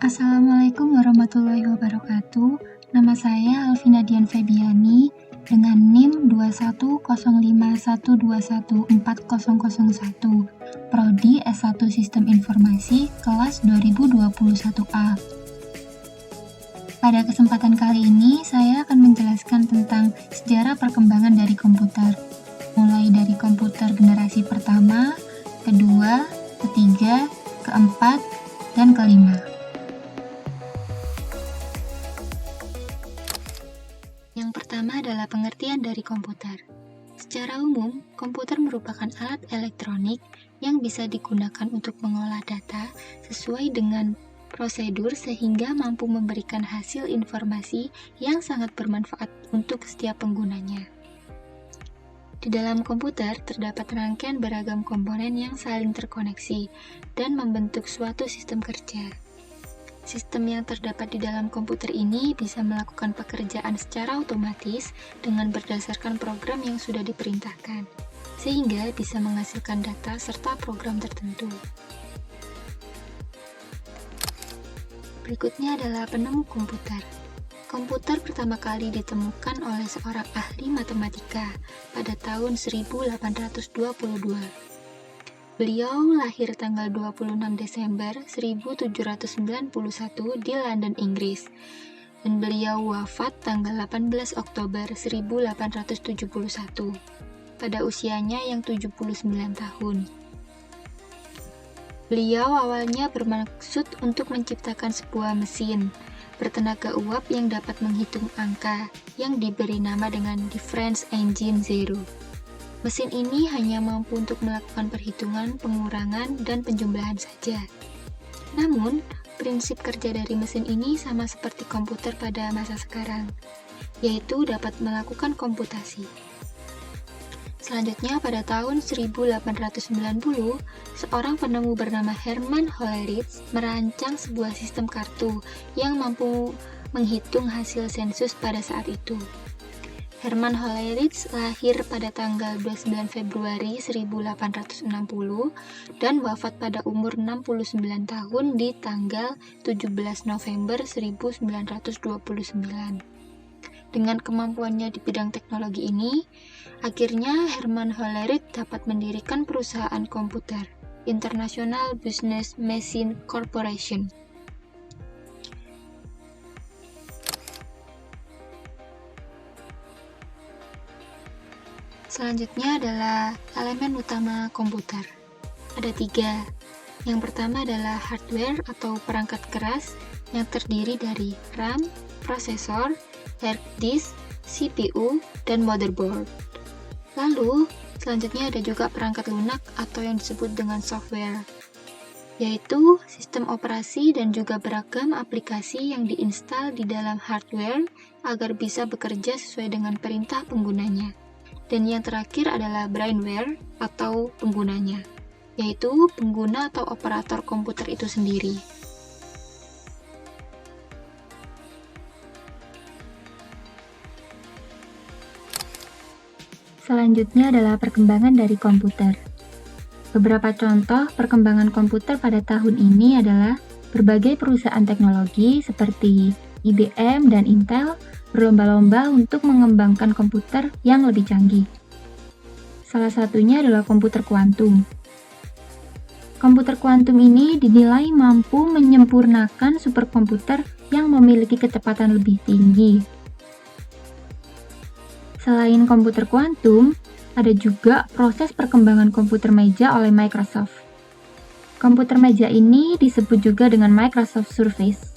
Assalamualaikum warahmatullahi wabarakatuh. Nama saya Alvina Dian Febiani dengan NIM 21051214001, Prodi S1 Sistem Informasi kelas 2021A. Pada kesempatan kali ini, saya akan menjelaskan tentang sejarah perkembangan dari komputer, mulai dari komputer generasi pertama, kedua, ketiga, keempat, dan kelima. Yang pertama adalah pengertian dari komputer. Secara umum, komputer merupakan alat elektronik yang bisa digunakan untuk mengolah data sesuai dengan prosedur sehingga mampu memberikan hasil informasi yang sangat bermanfaat untuk setiap penggunanya. Di dalam komputer terdapat rangkaian beragam komponen yang saling terkoneksi dan membentuk suatu sistem kerja. Sistem yang terdapat di dalam komputer ini bisa melakukan pekerjaan secara otomatis dengan berdasarkan program yang sudah diperintahkan, sehingga bisa menghasilkan data serta program tertentu. Berikutnya adalah penemu komputer. Komputer pertama kali ditemukan oleh seorang ahli matematika pada tahun 1822. Beliau lahir tanggal 26 Desember 1791 di London, Inggris, dan beliau wafat tanggal 18 Oktober 1871 pada usianya yang 79 tahun. Beliau awalnya bermaksud untuk menciptakan sebuah mesin bertenaga uap yang dapat menghitung angka yang diberi nama dengan Difference Engine Zero. Mesin ini hanya mampu untuk melakukan perhitungan, pengurangan, dan penjumlahan saja. Namun, prinsip kerja dari mesin ini sama seperti komputer pada masa sekarang, yaitu dapat melakukan komputasi. Selanjutnya, pada tahun 1890, seorang penemu bernama Hermann Hollerith merancang sebuah sistem kartu yang mampu menghitung hasil sensus pada saat itu. Hermann Hollerith lahir pada tanggal 29 Februari 1860 dan wafat pada umur 69 tahun di tanggal 17 November 1929. Dengan kemampuannya di bidang teknologi ini, akhirnya Hermann Hollerith dapat mendirikan perusahaan komputer, International Business Machine Corporation. Selanjutnya adalah elemen utama komputer. Ada 3. Yang pertama adalah hardware atau perangkat keras yang terdiri dari RAM, prosesor, hard disk, CPU, dan motherboard. Lalu, selanjutnya ada juga perangkat lunak atau yang disebut dengan software, yaitu sistem operasi dan juga beragam aplikasi yang diinstal di dalam hardware agar bisa bekerja sesuai dengan perintah penggunanya. Dan yang terakhir adalah brainware atau penggunanya, yaitu pengguna atau operator komputer itu sendiri. Selanjutnya adalah perkembangan dari komputer. Beberapa contoh perkembangan komputer pada tahun ini adalah berbagai perusahaan teknologi seperti IBM dan Intel berlomba-lomba untuk mengembangkan komputer yang lebih canggih. Salah satunya adalah komputer kuantum. Komputer kuantum ini dinilai mampu menyempurnakan superkomputer yang memiliki kecepatan lebih tinggi. Selain komputer kuantum, ada juga proses perkembangan komputer meja oleh Microsoft. Komputer meja ini disebut juga dengan Microsoft Surface.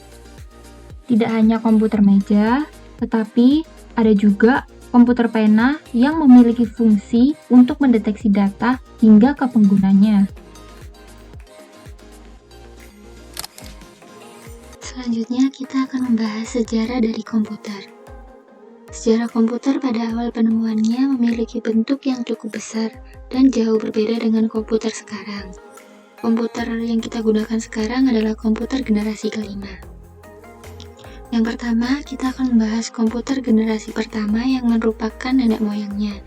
Tidak hanya komputer meja, tetapi ada juga komputer pena yang memiliki fungsi untuk mendeteksi data hingga ke penggunanya. Selanjutnya kita akan membahas sejarah dari komputer. Sejarah komputer pada awal penemuannya memiliki bentuk yang cukup besar dan jauh berbeda dengan komputer sekarang. Komputer yang kita gunakan sekarang adalah komputer generasi kelima. Yang pertama, kita akan membahas komputer generasi pertama yang merupakan nenek moyangnya,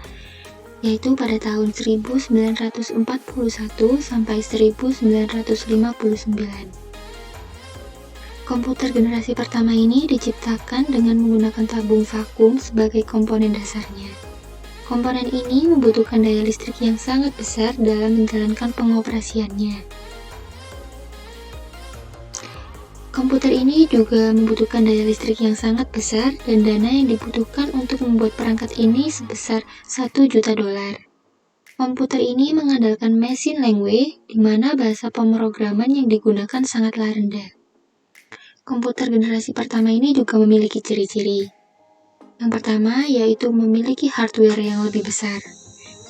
yaitu pada tahun 1941 sampai 1959. Komputer generasi pertama ini diciptakan dengan menggunakan tabung vakum sebagai komponen dasarnya. Komponen ini membutuhkan daya listrik yang sangat besar dalam menjalankan pengoperasiannya. Komputer ini juga membutuhkan daya listrik yang sangat besar dan dana yang dibutuhkan untuk membuat perangkat ini sebesar 1 juta dolar. Komputer ini mengandalkan machine language, di mana bahasa pemrograman yang digunakan sangatlah rendah. Komputer generasi pertama ini juga memiliki ciri-ciri. Yang pertama yaitu memiliki hardware yang lebih besar.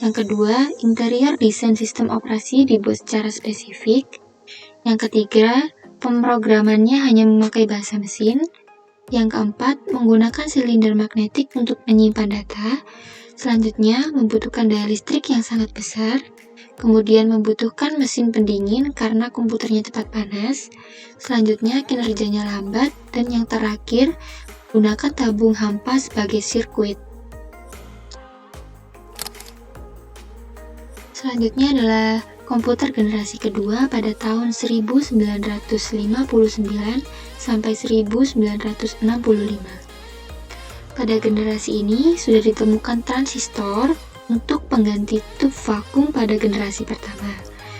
Yang kedua, interior desain sistem operasi dibuat secara spesifik. Yang ketiga, pemrogramannya hanya memakai bahasa mesin. Yang keempat, menggunakan silinder magnetik untuk menyimpan data. Selanjutnya, membutuhkan daya listrik yang sangat besar. Kemudian membutuhkan mesin pendingin karena komputernya cepat panas. Selanjutnya, kinerjanya lambat. Dan yang terakhir, gunakan tabung hampa sebagai sirkuit. Selanjutnya adalah komputer generasi kedua pada tahun 1959 sampai 1965. Pada generasi ini sudah ditemukan transistor untuk pengganti tub vakum pada generasi pertama,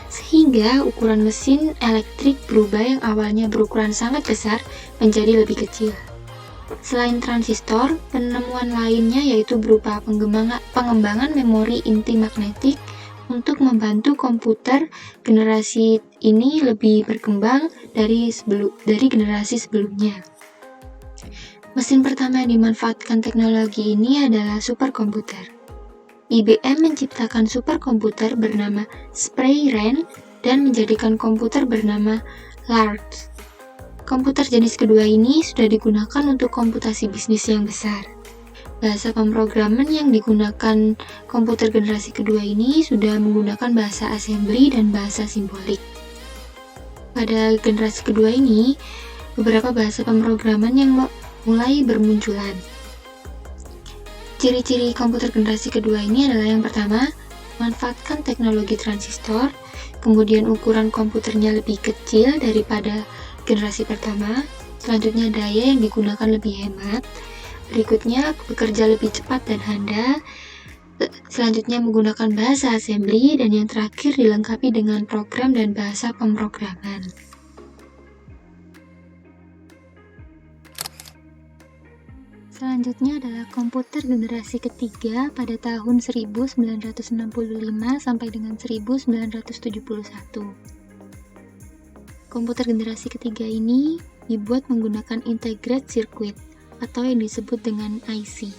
sehingga ukuran mesin elektrik berubah yang awalnya berukuran sangat besar menjadi lebih kecil. Selain transistor, penemuan lainnya yaitu berupa pengembangan memori inti magnetik untuk membantu komputer generasi ini lebih berkembang dari generasi sebelumnya. Mesin pertama yang dimanfaatkan teknologi ini adalah superkomputer. IBM menciptakan superkomputer bernama Spray-Ren dan menjadikan komputer bernama Large. Komputer jenis kedua ini sudah digunakan untuk komputasi bisnis yang besar. Bahasa pemrograman yang digunakan komputer generasi kedua ini sudah menggunakan bahasa assembly dan bahasa simbolik. Pada generasi kedua ini, beberapa bahasa pemrograman yang mulai bermunculan. Ciri-ciri komputer generasi kedua ini adalah yang pertama, memanfaatkan teknologi transistor, kemudian ukuran komputernya lebih kecil daripada generasi pertama, selanjutnya daya yang digunakan lebih hemat, berikutnya bekerja lebih cepat dan handal, selanjutnya menggunakan bahasa assembly, dan yang terakhir dilengkapi dengan program dan bahasa pemrograman. Selanjutnya adalah komputer generasi ketiga pada tahun 1965 sampai dengan 1971. Komputer generasi ketiga ini dibuat menggunakan integrated circuit atau yang disebut dengan IC.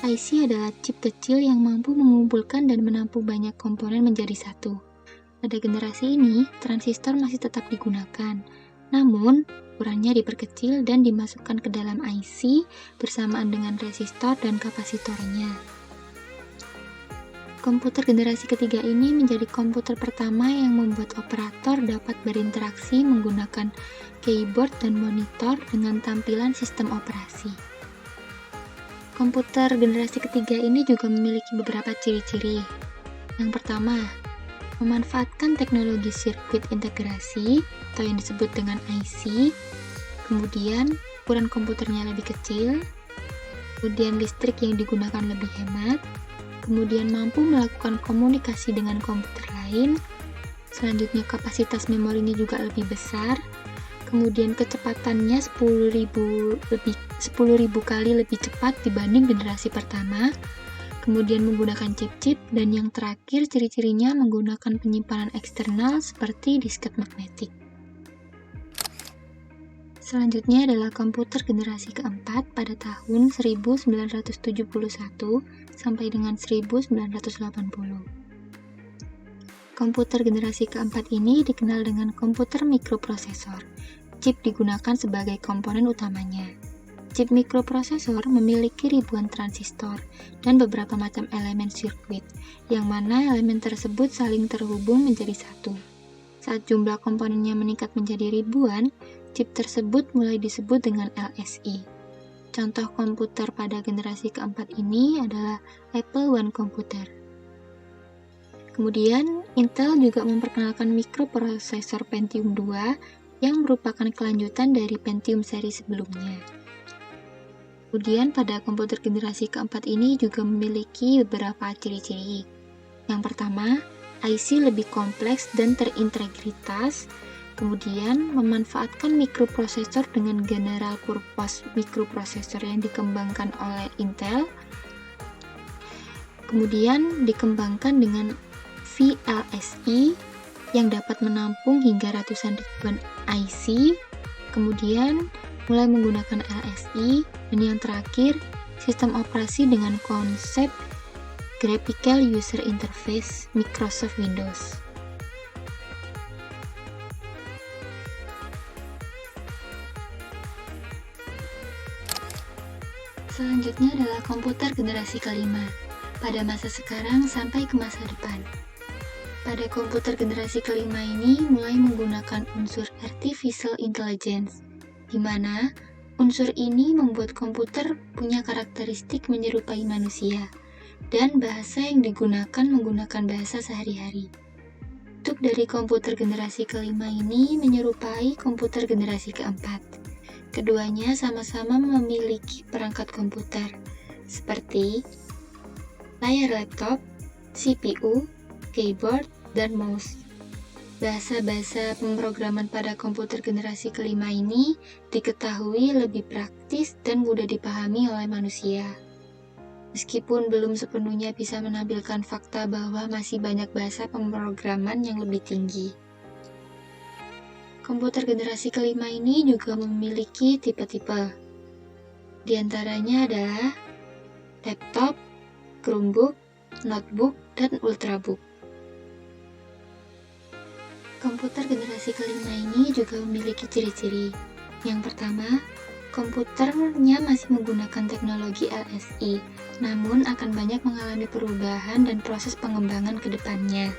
IC adalah chip kecil yang mampu mengumpulkan dan menampung banyak komponen menjadi satu. Pada generasi ini, transistor masih tetap digunakan, namun ukurannya diperkecil dan dimasukkan ke dalam IC bersamaan dengan resistor dan kapasitornya. Komputer generasi ketiga ini menjadi komputer pertama yang membuat operator dapat berinteraksi menggunakan keyboard dan monitor dengan tampilan sistem operasi. Komputer generasi ketiga ini juga memiliki beberapa ciri-ciri. Yang pertama, memanfaatkan teknologi sirkuit integrasi atau yang disebut dengan IC. Kemudian, ukuran komputernya lebih kecil. Kemudian, listrik yang digunakan lebih hemat. Kemudian, mampu melakukan komunikasi dengan komputer lain. Selanjutnya, kapasitas memorinya juga lebih besar. Kemudian, kecepatannya 10.000 kali lebih cepat dibanding generasi pertama. Kemudian menggunakan chip-chip, dan yang terakhir ciri-cirinya menggunakan penyimpanan eksternal seperti disket magnetik. Selanjutnya adalah komputer generasi keempat pada tahun 1971 sampai dengan 1980. Komputer generasi keempat ini dikenal dengan komputer mikroprosesor. Chip digunakan sebagai komponen utamanya. Chip mikroprosesor memiliki ribuan transistor dan beberapa macam elemen sirkuit, yang mana elemen tersebut saling terhubung menjadi satu. Saat jumlah komponennya meningkat menjadi ribuan, chip tersebut mulai disebut dengan LSI. Contoh komputer pada generasi keempat ini adalah Apple I komputer. Kemudian, Intel juga memperkenalkan mikroprosesor Pentium II yang merupakan kelanjutan dari Pentium seri sebelumnya. Kemudian pada komputer generasi keempat ini juga memiliki beberapa ciri-ciri. Yang pertama, IC lebih kompleks dan terintegritas, kemudian memanfaatkan mikroprosesor dengan General Purpose Microprocessor yang dikembangkan oleh Intel, kemudian dikembangkan dengan VLSI yang dapat menampung hingga ratusan ribuan IC, kemudian mulai menggunakan LSI, dan yang terakhir, sistem operasi dengan konsep Graphical User Interface Microsoft Windows. Selanjutnya adalah komputer generasi kelima, pada masa sekarang sampai ke masa depan. Pada komputer generasi kelima ini mulai menggunakan unsur artificial intelligence, di mana unsur ini membuat komputer punya karakteristik menyerupai manusia, dan bahasa yang digunakan menggunakan bahasa sehari-hari. Bentuk dari komputer generasi kelima ini menyerupai komputer generasi keempat. Keduanya sama-sama memiliki perangkat komputer, seperti layar laptop, CPU, keyboard, dan mouse. Bahasa-bahasa pemrograman pada komputer generasi kelima ini diketahui lebih praktis dan mudah dipahami oleh manusia. Meskipun belum sepenuhnya bisa menampilkan fakta bahwa masih banyak bahasa pemrograman yang lebih tinggi. Komputer generasi kelima ini juga memiliki tipe-tipe. Di antaranya adalah laptop, Chromebook, notebook, dan ultrabook. Komputer generasi kelima ini juga memiliki ciri-ciri. Yang pertama, komputernya masih menggunakan teknologi LSI, namun akan banyak mengalami perubahan dan proses pengembangan ke depannya.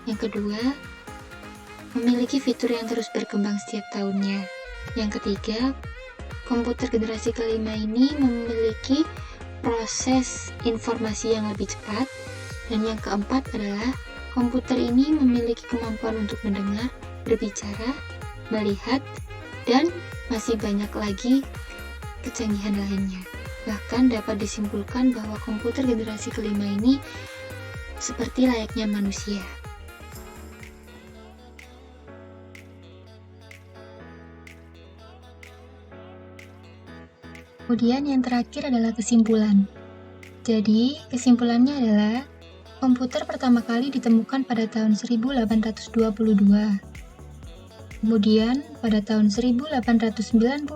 Yang kedua, memiliki fitur yang terus berkembang setiap tahunnya. Yang ketiga, komputer generasi kelima ini memiliki proses informasi yang lebih cepat. Dan yang keempat adalah komputer ini memiliki kemampuan untuk mendengar, berbicara, melihat, dan masih banyak lagi kecanggihan lainnya. Bahkan dapat disimpulkan bahwa komputer generasi kelima ini seperti layaknya manusia. Kemudian yang terakhir adalah kesimpulan. Jadi, kesimpulannya adalah komputer pertama kali ditemukan pada tahun 1822. Kemudian, pada tahun 1890,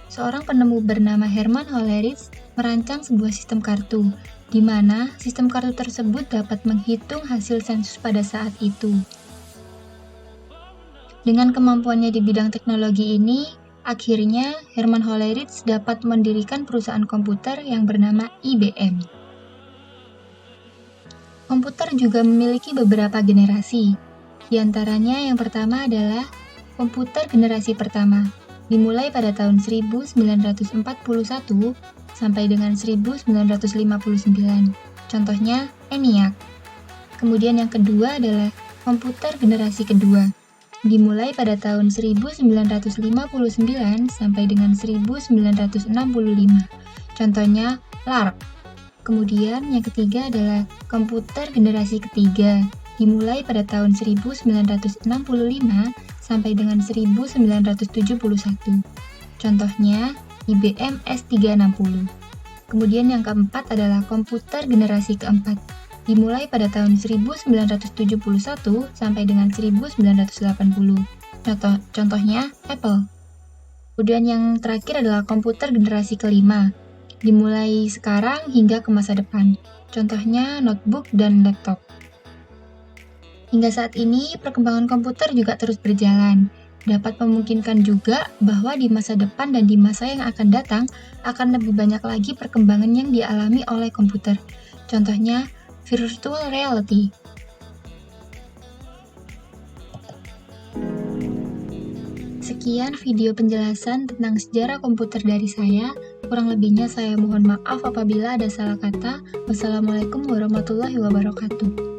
seorang penemu bernama Herman Hollerith merancang sebuah sistem kartu, di mana sistem kartu tersebut dapat menghitung hasil sensus pada saat itu. Dengan kemampuannya di bidang teknologi ini, akhirnya Herman Hollerith dapat mendirikan perusahaan komputer yang bernama IBM. Komputer juga memiliki beberapa generasi. Di antaranya yang pertama adalah komputer generasi pertama, dimulai pada tahun 1941 sampai dengan 1959. Contohnya ENIAC. Kemudian yang kedua adalah komputer generasi kedua, dimulai pada tahun 1959 sampai dengan 1965. Contohnya LARP. Kemudian yang ketiga adalah komputer generasi ketiga, dimulai pada tahun 1965 sampai dengan 1971. Contohnya IBM S360. Kemudian yang keempat adalah komputer generasi keempat, dimulai pada tahun 1971 sampai dengan 1980. Contohnya Apple. Kemudian yang terakhir adalah komputer generasi kelima, dimulai sekarang hingga ke masa depan. Contohnya notebook dan laptop. Hingga saat ini, perkembangan komputer juga terus berjalan. Dapat memungkinkan juga bahwa di masa depan dan di masa yang akan datang, akan lebih banyak lagi perkembangan yang dialami oleh komputer. Contohnya, virtual reality. Sekian video penjelasan tentang sejarah komputer dari saya. Kurang lebihnya saya mohon maaf apabila ada salah kata. Wassalamualaikum warahmatullahi wabarakatuh.